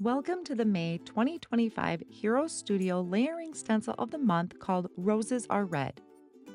Welcome to the May 2025 Hero Studio Layering Stencil of the Month called Roses Are Red.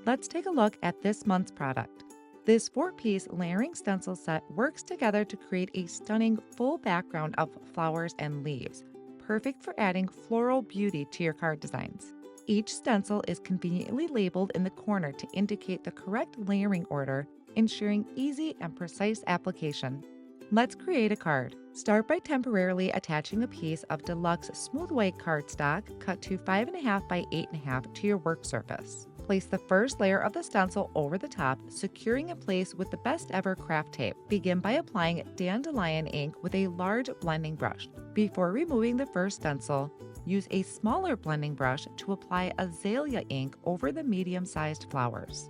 Let's take a look at this month's product. This 4-piece layering stencil set works together to create a stunning full background of flowers and leaves, perfect for adding floral beauty to your card designs. Each stencil is conveniently labeled in the corner to indicate the correct layering order, ensuring easy and precise application. Let's create a card. Start by temporarily attaching a piece of deluxe smooth white cardstock cut to 5.5 by 8.5 to your work surface. Place the first layer of the stencil over the top, securing in place with the best ever craft tape. Begin by applying dandelion ink with a large blending brush. Before removing the first stencil, use a smaller blending brush to apply azalea ink over the medium-sized flowers.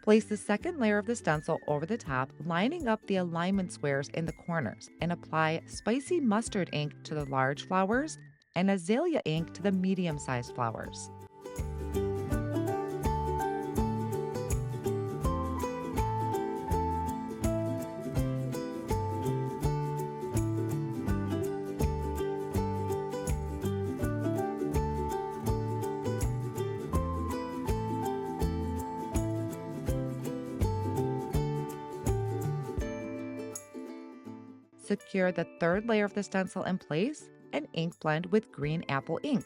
Place the second layer of the stencil over the top, lining up the alignment squares in the corners, and apply spicy mustard ink to the large flowers and azalea ink to the medium-sized flowers. Secure the third layer of the stencil in place and ink blend with green apple ink.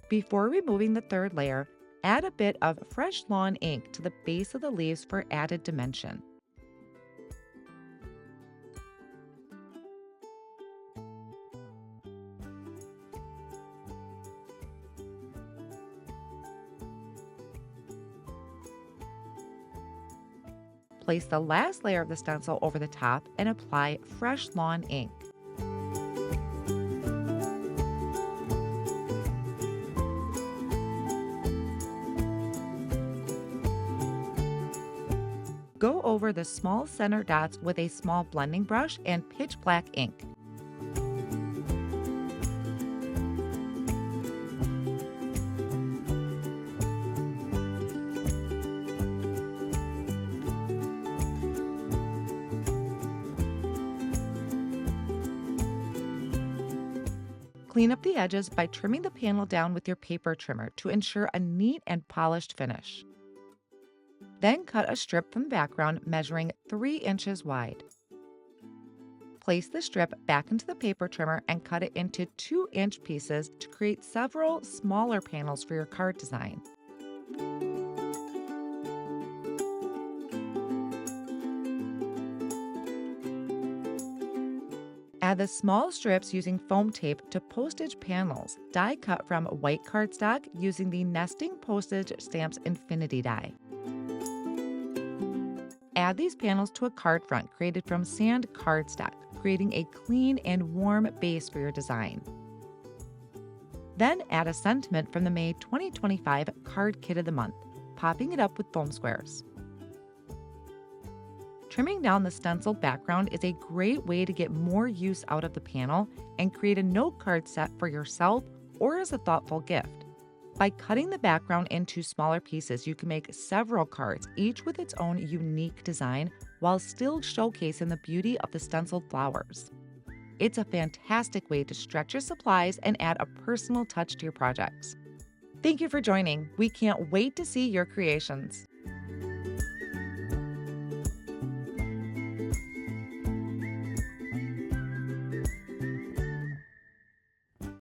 Before removing the third layer, add a bit of fresh lawn ink to the base of the leaves for added dimension. Place the last layer of the stencil over the top and apply fresh lawn ink. Go over the small center dots with a small blending brush and pitch black ink. Clean up the edges by trimming the panel down with your paper trimmer to ensure a neat and polished finish. Then cut a strip from the background measuring 3 inches wide. Place the strip back into the paper trimmer and cut it into 2-inch pieces to create several smaller panels for your card design. Add the small strips using foam tape to postage panels, die cut from white cardstock using the Nesting Postage Stamps Infinity die. Add these panels to a card front created from sand cardstock, creating a clean and warm base for your design. Then add a sentiment from the May 2025 Card Kit of the Month, popping it up with foam squares. Trimming down the stenciled background is a great way to get more use out of the panel and create a note card set for yourself or as a thoughtful gift. By cutting the background into smaller pieces, you can make several cards, each with its own unique design, while still showcasing the beauty of the stenciled flowers. It's a fantastic way to stretch your supplies and add a personal touch to your projects. Thank you for joining. We can't wait to see your creations.